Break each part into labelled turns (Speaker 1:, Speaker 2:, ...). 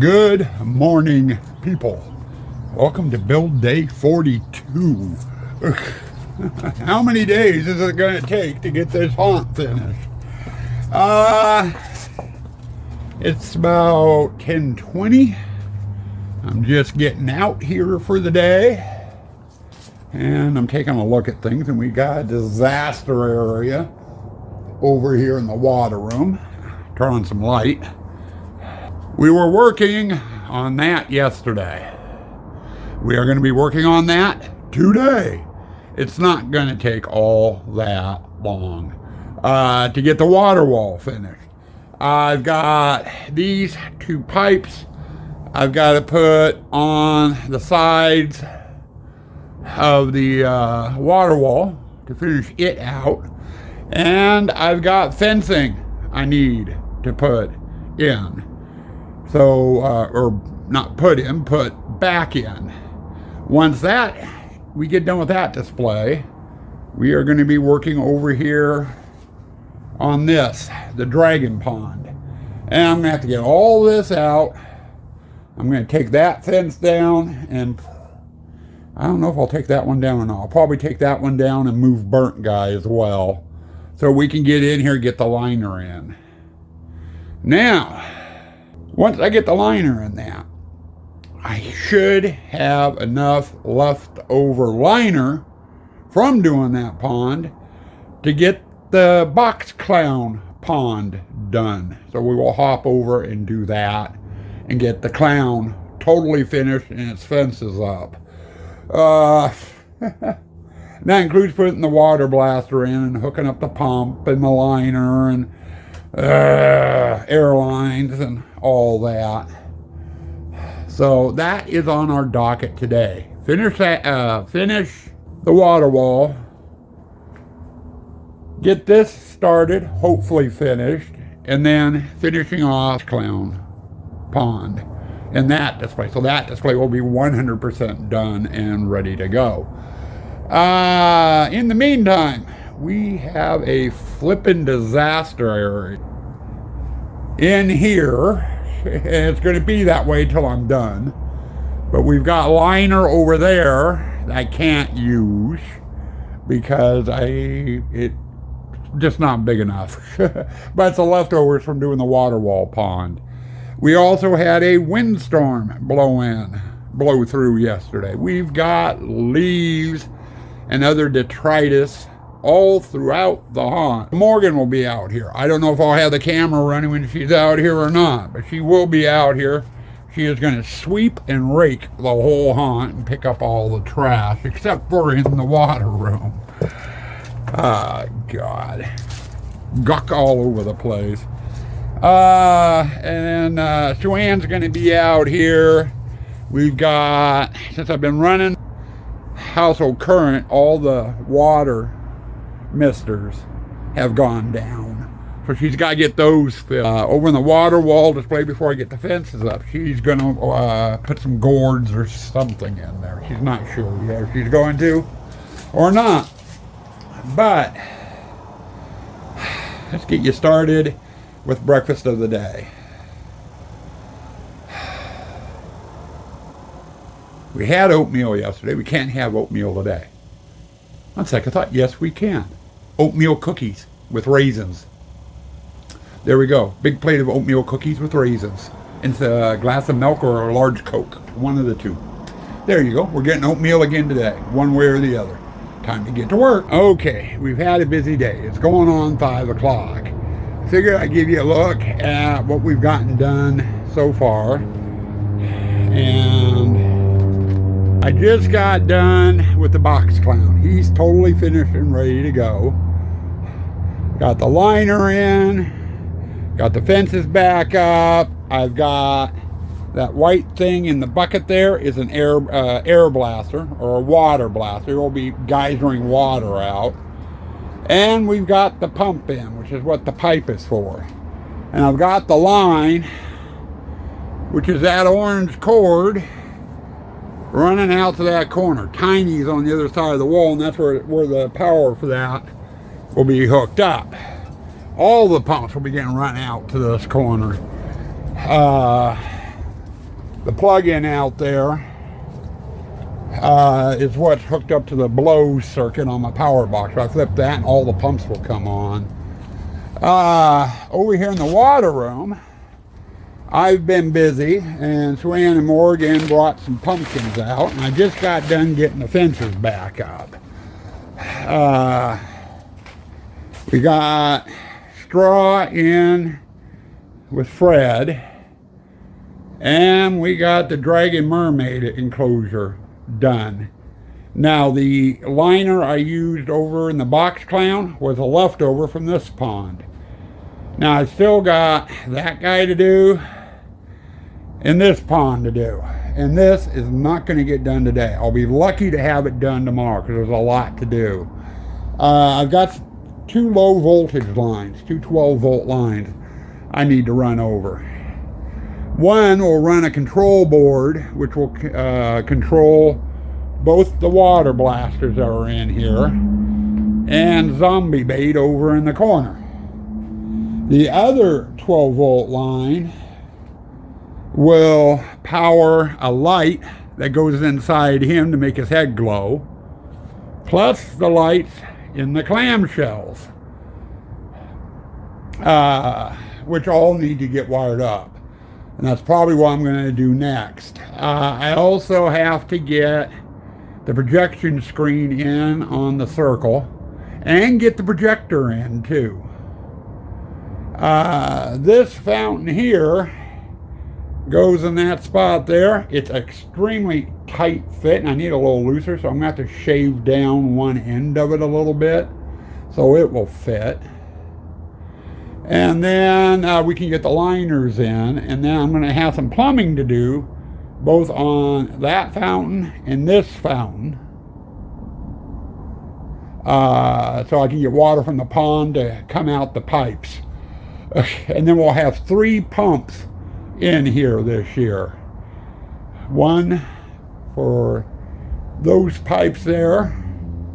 Speaker 1: Good morning, people. Welcome to build day 42. How many days is it going to take to get this haunt finished? It's about 10:20. I'm just getting out here for the day, and I'm taking a look at things, and we got a disaster area over here in the water room. Turn on some light. We were working on that yesterday. We are going to be working on that today. It's not going to take all that long to get the water wall finished. I've got these two pipes I've got to put on the sides of the water wall to finish it out. And I've got fencing I need to put in. So, or not put in, put back in. Once we get done with that display, we are going to be working over here on this, the dragon pond. And I'm going to have to get all this out. I'm going to take that fence down, and I don't know if I'll take that one down or not. I'll probably take that one down and move Burnt Guy as well, so we can get in here and get the liner in. Now, once I get the liner in that, I should have enough leftover liner from doing that pond to get the box clown pond done. So we will hop over and do that and get the clown totally finished and its fences up. That includes putting the water blaster in and hooking up the pump and the liner and airlines and all that. So that is on our docket today. Finish the water wall, get this started, hopefully finished, and then finishing off clown pond and that display. So that display will be 100% done and ready to go. In the meantime, we have a flippin' disaster area in here. And it's going to be that way till I'm done. But we've got liner over there that I can't use because it's just not big enough. But it's the leftovers from doing the water wall pond. We also had a windstorm blow through yesterday. We've got leaves and other detritus all throughout the haunt. Morgan will be out here. I don't know if I'll have the camera running when she's out here or not, but she will be out here. She is going to sweep and rake the whole haunt and pick up all the trash, except for in the water room. God. Guck all over the place. And Joanne's going to be out here. We've got, since I've been running household current, all the water misters have gone down, so she's got to get those filled. Over in the water wall display, before I get the fences up, she's gonna put some gourds or something in there. She's not sure yet if she's going to or not, but let's get you started with breakfast of the day. We had oatmeal yesterday. We can't have oatmeal today. On second thought, yes, we can. Oatmeal cookies with raisins. There we go. Big plate of oatmeal cookies with raisins. It's a glass of milk or a large Coke. One of the two. There you go. We're getting oatmeal again today. One way or the other. Time to get to work. Okay, we've had a busy day. It's going on 5 o'clock. I figured I'd give you a look at what we've gotten done so far. And I just got done with the box clown. He's totally finished and ready to go. Got the liner in. Got the fences back up. I've got that white thing in the bucket there is an air blaster or a water blaster. It will be geysering water out. And we've got the pump in, which is what the pipe is for. And I've got the line, which is that orange cord running out to that corner. Tiny's on the other side of the wall, and that's where the power for that will be hooked up. All the pumps will be getting run out to this corner. The plug-in out there is what's hooked up to the blow circuit on my power box. If I flip that, and all the pumps will come on. Over here in the water room, I've been busy, and Sue Ann and Morgan brought some pumpkins out, and I just got done getting the fences back up. We got straw in with Fred, and we got the Dragon Mermaid enclosure done. Now, the liner I used over in the Box Clown was a leftover from this pond. Now, I still got that guy to do and this pond to do. And this is not going to get done today. I'll be lucky to have it done tomorrow because there's a lot to do. I've got 2 low voltage lines, 2 12-volt lines I need to run over. One will run a control board, which will control both the water blasters that are in here and zombie bait over in the corner. The other 12-volt line will power a light that goes inside him to make his head glow, plus the lights in the clamshells, which all need to get wired up. And that's probably what I'm going to do next. I also have to get the projection screen in on the circle and get the projector in too. This fountain here goes in that spot there. It's extremely tight fit, and I need a little looser, so I'm going to have to shave down one end of it a little bit so it will fit. And then we can get the liners in, and then I'm going to have some plumbing to do both on that fountain and this fountain, so I can get water from the pond to come out the pipes. And then we'll have 3 pumps in here this year. One for those pipes there,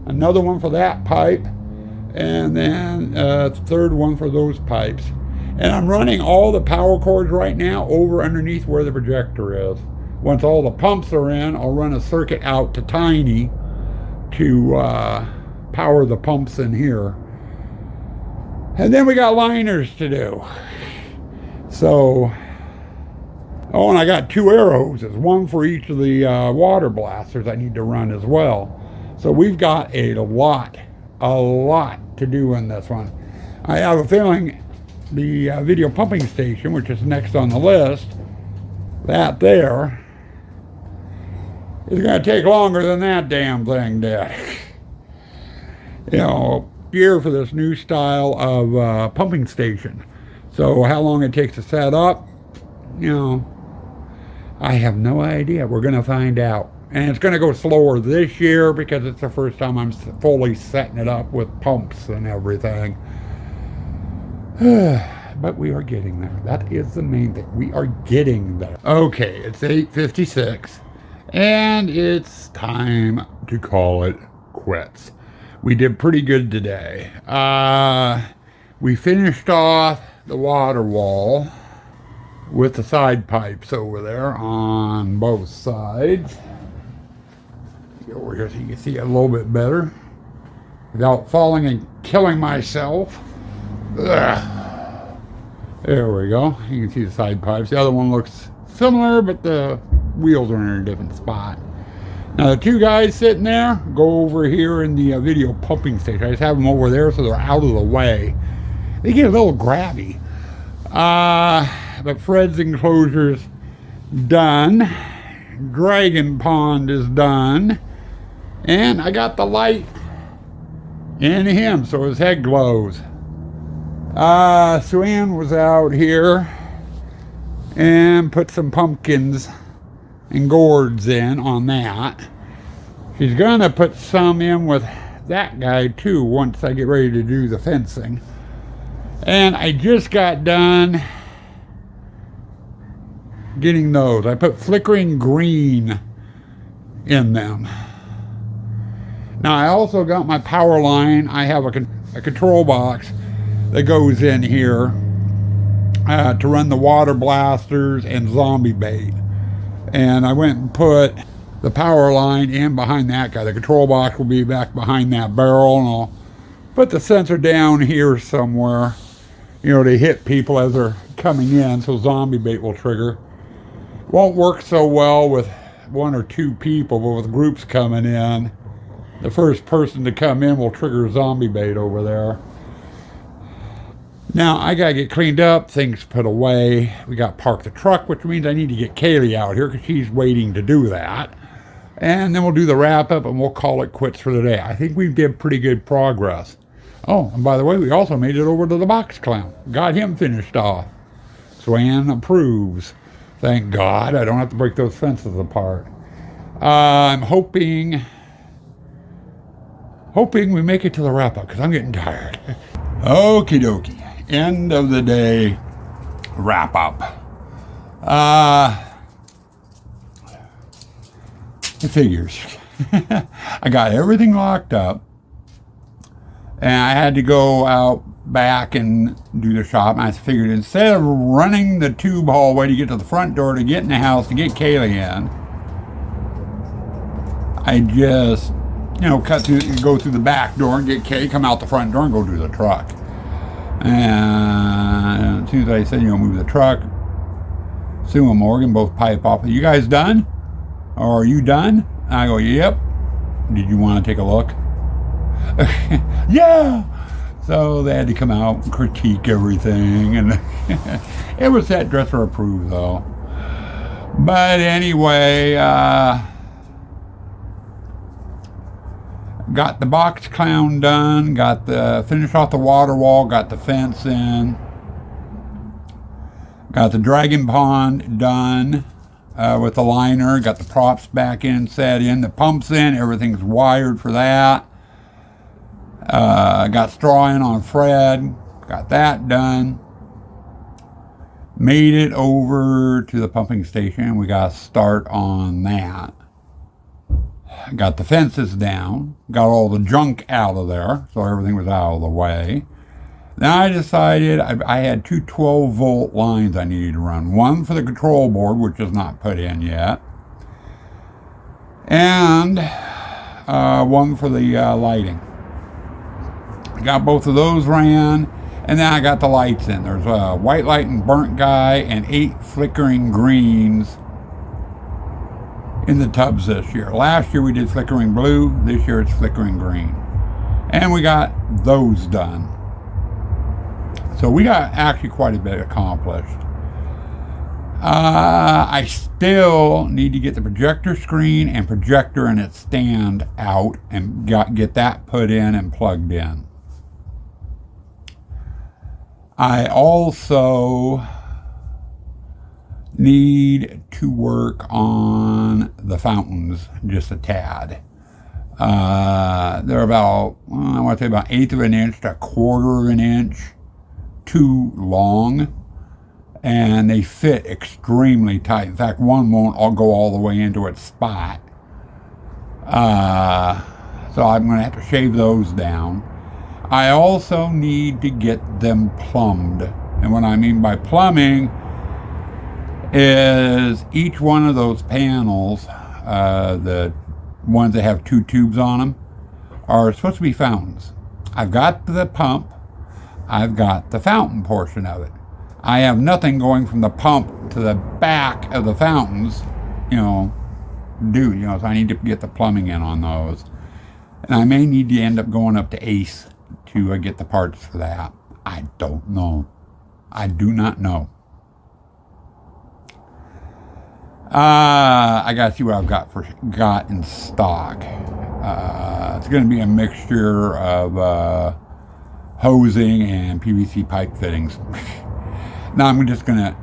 Speaker 1: another one for that pipe, and then a 3rd one for those pipes. And I'm running all the power cords right now over underneath where the projector is. Once all the pumps are in, I'll run a circuit out to Tiny to power the pumps in here. And then we got liners to do. So, oh, and I got 2 air hoses, one for each of the water blasters I need to run as well. So we've got a lot to do in this one. I have a feeling the video pumping station, which is next on the list, that there, is going to take longer than that damn thing did. You know, year for this new style of pumping station. So how long it takes to set up, you know, I have no idea. We're going to find out. And it's going to go slower this year because it's the first time I'm fully setting it up with pumps and everything. But we are getting there. That is the main thing. We are getting there. Okay, it's 8:56. And it's time to call it quits. We did pretty good today. We finished off the water wall with the side pipes over there on both sides. Get over here so you can see it a little bit better without falling and killing myself. Ugh. There we go. You can see the side pipes. The other one looks similar, but the wheels are in a different spot. Now the 2 guys sitting there go over here in the video pumping station. I just have them over there so they're out of the way. They get a little grabby. But Fred's enclosure's done. Dragon Pond is done. And I got the light in him so his head glows. Sue Ann was out here and put some pumpkins and gourds in on that. She's gonna put some in with that guy too once I get ready to do the fencing. And I just got done getting those. I put flickering green in them. Now I also got my power line. I have a control box that goes in here to run the water blasters and zombie bait. And I went and put the power line in behind that guy. The control box will be back behind that barrel, and I'll put the sensor down here somewhere, to hit people as they're coming in, so zombie bait will trigger. Won't work so well with one or two people, but with groups coming in, the first person to come in will trigger zombie bait over there. Now, I gotta get cleaned up, things put away. We got parked the truck, which means I need to get Kaylee out here because she's waiting to do that. And then we'll do the wrap up and we'll call it quits for the day. I think we did pretty good progress. Oh, and by the way, we also made it over to the box clown. Got him finished off. Swan approves. Thank God I don't have to break those fences apart. I'm hoping we make it to the wrap up because I'm getting tired. Okie dokie. End of the day wrap up. It figures. I got everything locked up, and I had to go out back and do the shop. And I figured instead of running the tube hallway to get to the front door to get in the house to get Kaylee in, I just go through the back door and get Kay, come out the front door and go do the truck. And as soon as I said, move the truck, Sue and Morgan both pipe off. Are you guys done? Or are you done? And I go, yep. Did you want to take a look? Yeah. So they had to come out and critique everything. And it was that dresser approved, though. But anyway, got the box clown done, finished off the water wall, got the fence in, got the dragon pond done with the liner, got the props back in, set in, the pumps in, everything's wired for that. Got straw in on Fred, got that done. Made it over to the pumping station. We got to start on that. Got the fences down, got all the junk out of there, so everything was out of the way. Then I decided I had two 12-volt lines I needed to run. One for the control board, which is not put in yet, and one for the lighting. I got both of those ran, and then I got the lights in. There's a white light and burnt guy and 8 flickering greens in the tubs this year. Last year we did flickering blue, this year it's flickering green. And we got those done. So we got actually quite a bit accomplished. I still need to get the projector screen and projector and its stand out and get that put in and plugged in. I also need to work on the fountains just a tad. They're about, I want to say about 1/8 of an inch to 1/4 of an inch too long, and they fit extremely tight. In fact, one won't go all the way into its spot. So I'm going to have to shave those down. I also need to get them plumbed. And what I mean by plumbing is each one of those panels, the ones that have 2 tubes on them, are supposed to be fountains. I've got the pump. I've got the fountain portion of it. I have nothing going from the pump to the back of the fountains, so I need to get the plumbing in on those. And I may need to end up going up to Ace to get the parts for that. I don't know. I do not know. I gotta see what I've got in stock. It's gonna be a mixture of hosing and PVC pipe fittings. Now I'm just gonna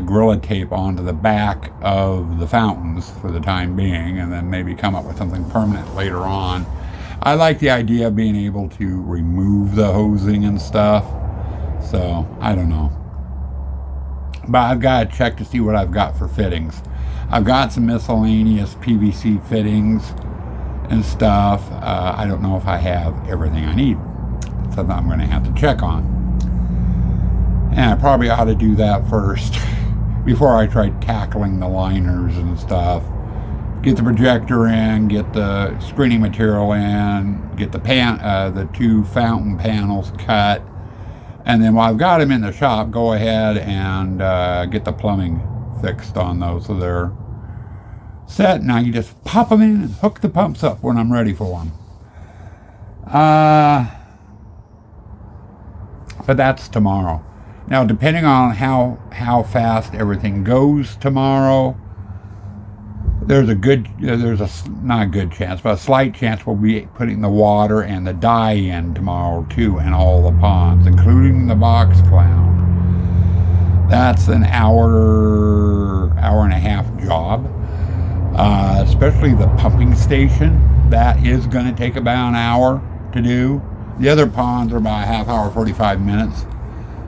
Speaker 1: Gorilla Tape onto the back of the fountains for the time being, and then maybe come up with something permanent later on. I like the idea of being able to remove the hosing and stuff, so I don't know. But I've got to check to see what I've got for fittings. I've got some miscellaneous PVC fittings and stuff. I don't know if I have everything I need. Something I'm going to have to check on. And I probably ought to do that first. before I tried tackling the liners and stuff. Get the projector in, get the screening material in, get the 2 fountain panels cut, and then while I've got them in the shop, go ahead and get the plumbing fixed on those so they're set. Now you just pop them in and hook the pumps up when I'm ready for them. But that's tomorrow. Now, depending on how fast everything goes tomorrow, there's not a good chance, but a slight chance we'll be putting the water and the dye in tomorrow too, in all the ponds, including the box clown. That's an hour and a half job, especially the pumping station. That is going to take about an hour to do. The other ponds are about a half hour, 45 minutes,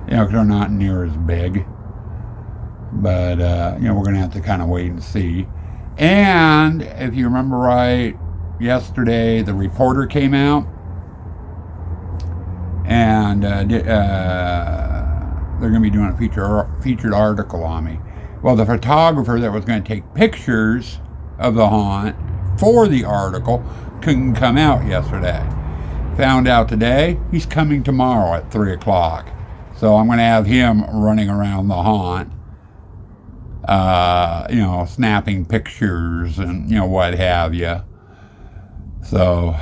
Speaker 1: because they're not near as big. But, we're going to have to kind of wait and see. And if you remember right, yesterday the reporter came out and they're going to be doing a featured article on me. Well, the photographer that was going to take pictures of the haunt for the article couldn't come out yesterday. Found out today he's coming tomorrow at 3 o'clock. So I'm going to have him running around the haunt, snapping pictures and, what have you. So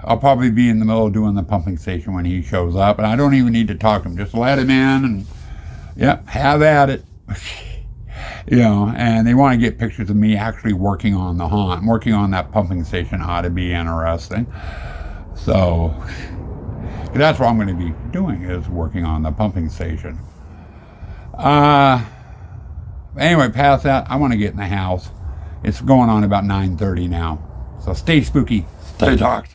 Speaker 1: I'll probably be in the middle of doing the pumping station when he shows up. And I don't even need to talk to him. Just let him in and, have at it. And they want to get pictures of me actually working on the haunt. Working on that pumping station ought to be interesting. So that's what I'm going to be doing, is working on the pumping station. Anyway, past that, I want to get in the house. It's going on about 9:30 now. So stay spooky, stay toxic.